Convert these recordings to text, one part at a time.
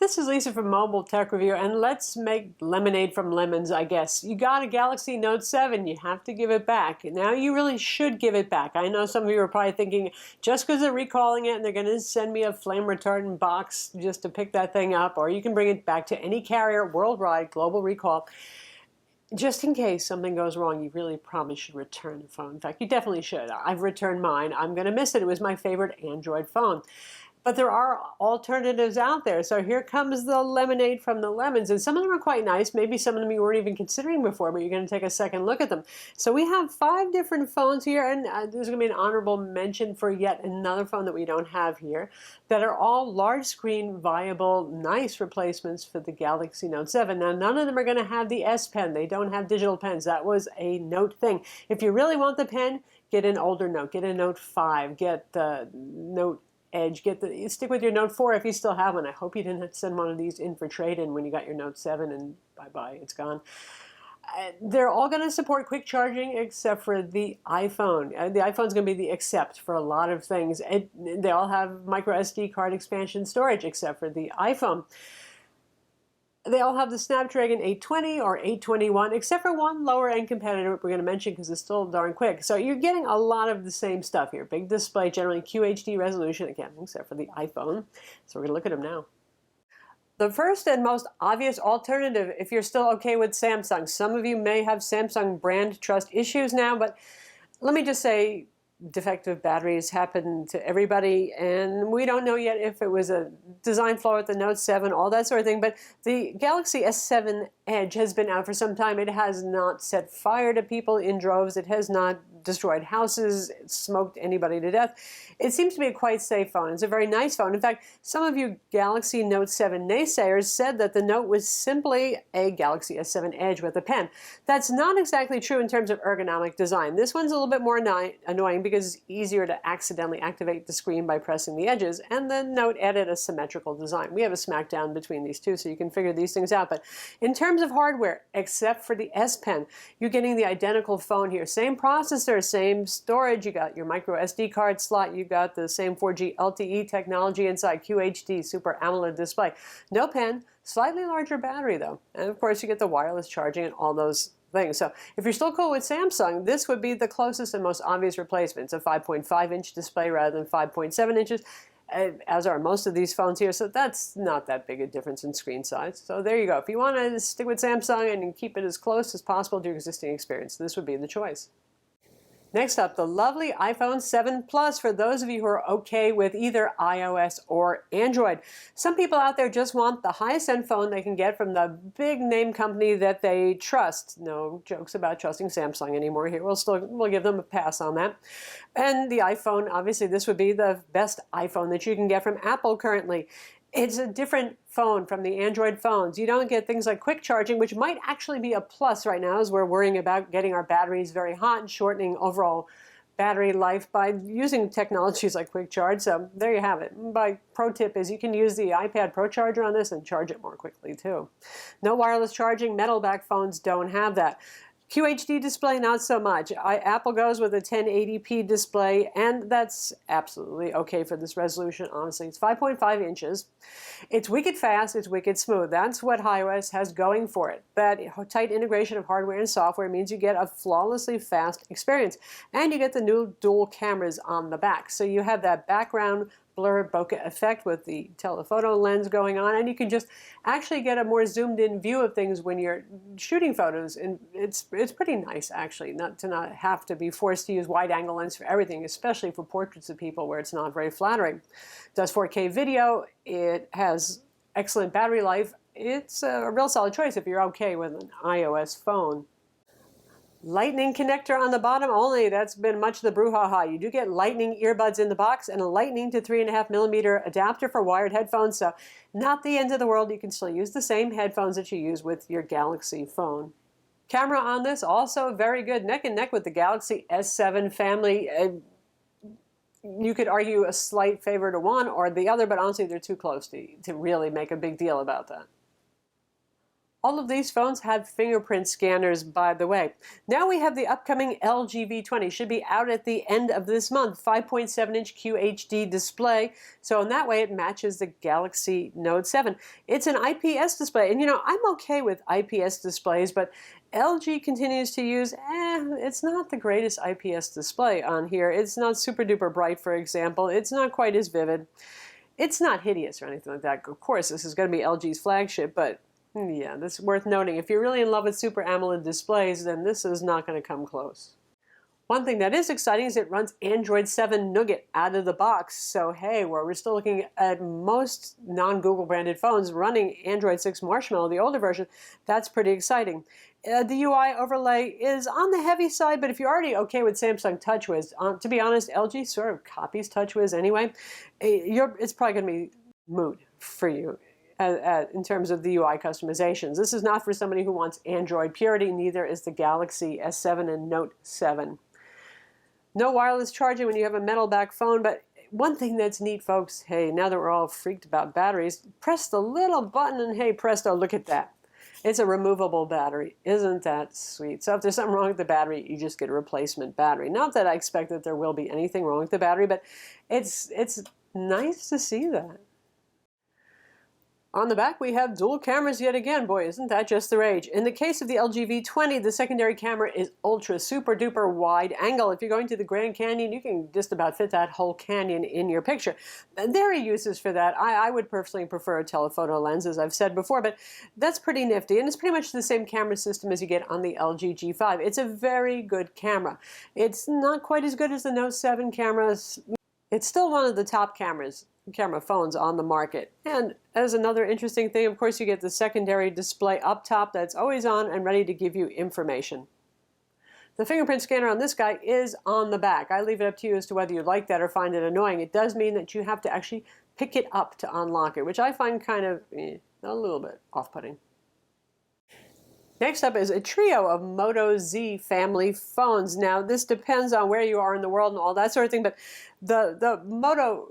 This is Lisa from Mobile Tech Review, and let's make lemonade from lemons, I guess. You got a Galaxy Note 7, you have to give it back. Now you really should give it back. I know some of you are probably thinking, just because they're recalling it and they're going to send me a flame retardant box just to pick that thing up, or you can bring it back to any carrier worldwide, global recall. Just in case something goes wrong, you really probably should return the phone. In fact, you definitely should. I've returned mine. I'm going to miss it. It was my favorite Android phone. But there are alternatives out there. So here comes the lemonade from the lemons. And some of them are quite nice. Maybe some of them you weren't even considering before, but you're going to take a second look at them. So we have 5 different phones here. And there's going to be an honorable mention for yet another phone that we don't have here, that are all large screen, viable, nice replacements for the Galaxy Note 7. Now, none of them are going to have the S Pen. They don't have digital pens. That was a Note thing. If you really want the pen, get an older Note. Get a Note 5. Get the Note Edge. Stick with your Note 4 if you still have one. I hope you didn't have to send one of these in for trade-in when you got your Note 7 and bye-bye, it's gone. They're all going to support quick charging except for the iPhone. The iPhone's going to be the except for a lot of things. They all have micro SD card expansion storage except for the iPhone. They all have the Snapdragon 820 or 821, except for one lower-end competitor we're going to mention because it's still darn quick. So you're getting a lot of the same stuff here. Big display, generally QHD resolution, again, except for the iPhone. So we're going to look at them now. The first and most obvious alternative, if you're still okay with Samsung. Some of you may have Samsung brand trust issues now, but let me just say, defective batteries happen to everybody, and we don't know yet if it was a design flaw with the Note 7, all that sort of thing, but the Galaxy S7 Edge has been out for some time. It has not set fire to people in droves. It has not destroyed houses, smoked anybody to death. It seems to be a quite safe phone. It's a very nice phone. In fact, some of you Galaxy Note 7 naysayers said that the Note was simply a Galaxy S7 Edge with a pen. That's not exactly true in terms of ergonomic design. This one's a little bit more annoying because it's easier to accidentally activate the screen by pressing the edges, and the Note added a symmetrical design. We have a smackdown between these two, so you can figure these things out. But in terms of hardware, except for the S Pen, you're getting the identical phone here. Same processor, same storage. You got your micro SD card slot. You got the same 4G LTE technology inside, QHD Super AMOLED display. No pen, slightly larger battery though. And of course you get the wireless charging and all those things. So if you're still cool with Samsung, this would be the closest and most obvious replacement. It's a 5.5-inch display rather than 5.7 inches. As are most of these phones here, so that's not that big a difference in screen size. So there you go. If you want to stick with Samsung and keep it as close as possible to your existing experience, this would be the choice. Next up, the lovely iPhone 7 Plus for those of you who are okay with either iOS or Android. Some people out there just want the highest end phone they can get from the big name company that they trust. No jokes about trusting Samsung anymore here. We'll give them a pass on that. And the iPhone, obviously this would be the best iPhone that you can get from Apple currently. It's a different phone from the Android phones. You don't get things like quick charging, which might actually be a plus right now as we're worrying about getting our batteries very hot and shortening overall battery life by using technologies like quick charge. So there you have it. My pro tip is you can use the iPad Pro charger on this and charge it more quickly too. No wireless charging. Metal back phones don't have that. QHD display, not so much. Apple goes with a 1080p display, and that's absolutely okay for this resolution, honestly. It's 5.5 inches. It's wicked fast, it's wicked smooth. That's what iOS has going for it. That tight integration of hardware and software means you get a flawlessly fast experience, and you get the new dual cameras on the back. So you have that background blur bokeh effect with the telephoto lens going on, and you can just actually get a more zoomed in view of things when you're shooting photos, and it's pretty nice actually not have to be forced to use wide angle lens for everything, especially for portraits of people where it's not very flattering. It does 4K video, it has excellent battery life. It's a real solid choice if you're okay with an iOS phone. Lightning connector on the bottom only. That's been much the brouhaha. You do get Lightning earbuds in the box and a Lightning to 3.5mm adapter for wired headphones, so not the end of the world. You can still use the same headphones that you use with your Galaxy phone. Camera on this also very good, neck and neck with the Galaxy S7 family. You could argue a slight favor to one or the other, but honestly they're too close to really make a big deal about that. All of these phones have fingerprint scanners, by the way. Now we have the upcoming LG V20. Should be out at the end of this month. 5.7-inch QHD display. So in that way, it matches the Galaxy Note 7. It's an IPS display. And I'm okay with IPS displays, but LG continues to use, it's not the greatest IPS display on here. It's not super duper bright, for example. It's not quite as vivid. It's not hideous or anything like that. Of course, this is going to be LG's flagship, but yeah, that's worth noting. If you're really in love with Super AMOLED displays, then this is not going to come close. One thing that is exciting is it runs Android 7 Nougat out of the box. So hey, where we're still looking at most non-Google branded phones running Android 6 Marshmallow, the older version, that's pretty exciting. The UI overlay is on the heavy side, but if you're already okay with Samsung TouchWiz, to be honest, LG sort of copies TouchWiz anyway. It's probably going to be moot for you. In terms of the UI customizations. This is not for somebody who wants Android purity, neither is the Galaxy S7 and Note 7. No wireless charging when you have a metal back phone, but one thing that's neat, folks, hey, now that we're all freaked about batteries, press the little button and hey, presto, look at that. It's a removable battery. Isn't that sweet? So if there's something wrong with the battery, you just get a replacement battery. Not that I expect that there will be anything wrong with the battery, but it's nice to see that. On the back, we have dual cameras yet again. Boy, isn't that just the rage. In the case of the LG V20, the secondary camera is ultra super duper wide angle. If you're going to the Grand Canyon, you can just about fit that whole canyon in your picture. There are uses for that. I would personally prefer a telephoto lens, as I've said before, but that's pretty nifty. And it's pretty much the same camera system as you get on the LG G5. It's a very good camera. It's not quite as good as the Note 7 cameras. It's still one of the top camera phones on the market. And as another interesting thing, of course, you get the secondary display up top that's always on and ready to give you information. The fingerprint scanner on this guy is on the back. I leave it up to you as to whether you like that or find it annoying. It does mean that you have to actually pick it up to unlock it, which I find kind of a little bit off-putting. Next up is a trio of Moto Z Family phones. Now, this depends on where you are in the world and all that sort of thing, but the Moto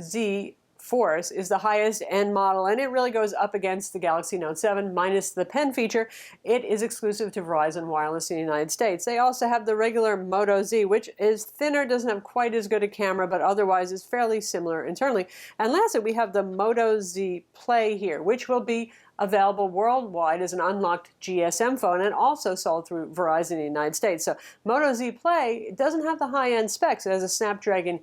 Z Force is the highest end model, and it really goes up against the Galaxy Note 7 minus the pen feature. It is exclusive to Verizon Wireless in the United States. They also have the regular Moto Z, which is thinner, doesn't have quite as good a camera, but otherwise is fairly similar internally. And lastly, we have the Moto Z Play here, which will be available worldwide as an unlocked GSM phone and also sold through Verizon in the United States. So Moto Z Play doesn't have the high-end specs. It has a Snapdragon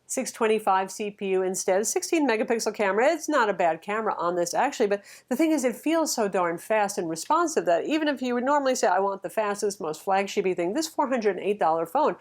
625 CPU instead, a 16 megapixel camera. It's not a bad camera on this actually, but the thing is it feels so darn fast and responsive that even if you would normally say I want the fastest, most flagshipy thing, this $408 phone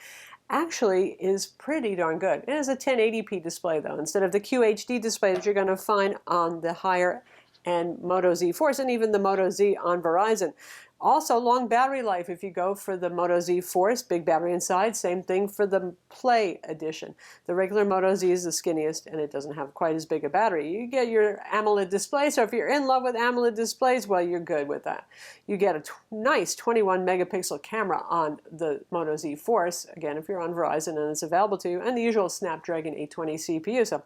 actually is pretty darn good. It has a 1080p display though, instead of the QHD display that you're going to find on the higher and Moto Z Force and even the Moto Z on Verizon. Also, long battery life if you go for the Moto Z Force, big battery inside. Same thing for the Play edition. The regular Moto Z is the skinniest and it doesn't have quite as big a battery. You get your AMOLED display, so if you're in love with AMOLED displays, well, you're good with that. You get a nice 21 megapixel camera on the Moto Z Force, again, if you're on Verizon and it's available to you, and the usual Snapdragon 820 CPU. So,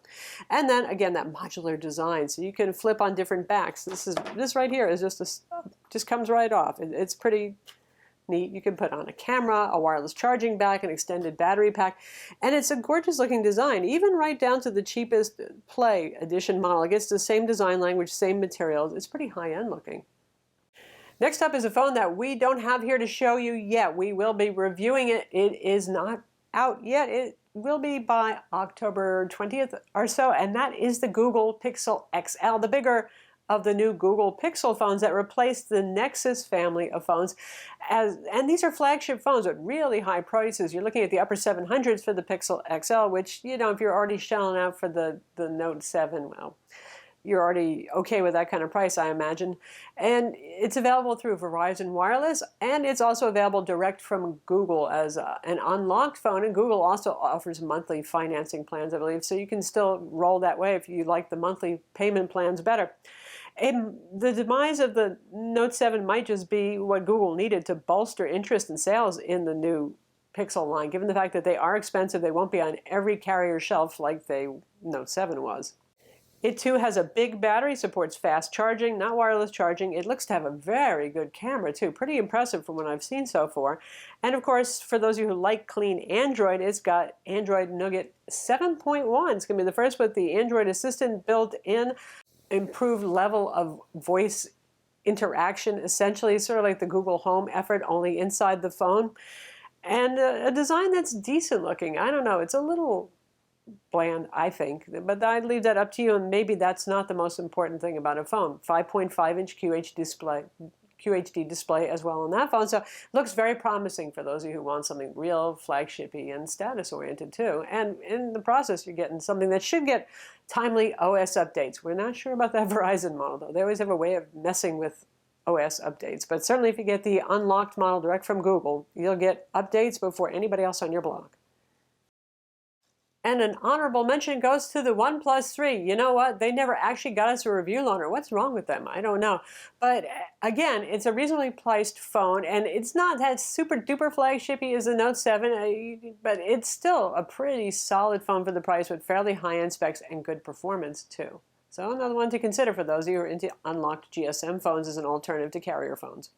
and then, again, that modular design, so you can flip on different backs. This right here is just comes right off. It's pretty neat. You can put on a camera, a wireless charging back, an extended battery pack, and it's a gorgeous looking design, even right down to the cheapest Play edition model. It gets the same design language, same materials. It's pretty high-end looking. Next up is a phone that we don't have here to show you yet. We will be reviewing it. It is not out yet. It will be by October 20th or so, and that is the Google Pixel XL, the bigger of the new Google Pixel phones that replace the Nexus family of phones. And these are flagship phones at really high prices. You're looking at the upper 700s for the Pixel XL, which, if you're already shelling out for the Note 7, well, you're already okay with that kind of price, I imagine. And it's available through Verizon Wireless, and it's also available direct from Google as an unlocked phone. And Google also offers monthly financing plans, I believe, so you can still roll that way if you like the monthly payment plans better. And the demise of the Note 7 might just be what Google needed to bolster interest and sales in the new Pixel line, given the fact that they are expensive. They won't be on every carrier shelf like the Note 7 was. It too has a big battery, supports fast charging, not wireless charging. It looks to have a very good camera too, pretty impressive from what I've seen so far. And of course, for those of you who like clean Android, it's got Android Nougat 7.1. It's going to be the first with the Android Assistant built in, improved level of voice interaction, essentially sort of like the Google Home effort, only inside the phone. And a design that's decent looking. I don't know, it's a little bland, I think, but I'd leave that up to you, and maybe that's not the most important thing about a phone. 5.5-inch QHD display as well on that phone, so it looks very promising for those of you who want something real flagshipy and status oriented too. And in the process, you're getting something that should get timely OS updates. We're not sure about that Verizon model though. They always have a way of messing with OS updates, but certainly if you get the unlocked model direct from Google, you'll get updates before anybody else on your blog. And an honorable mention goes to the OnePlus 3. You know what? They never actually got us a review loaner. What's wrong with them? I don't know. But again, it's a reasonably priced phone, and it's not that super duper flagshipy as the Note 7, but it's still a pretty solid phone for the price with fairly high-end specs and good performance too. So another one to consider for those of you who are into unlocked GSM phones as an alternative to carrier phones.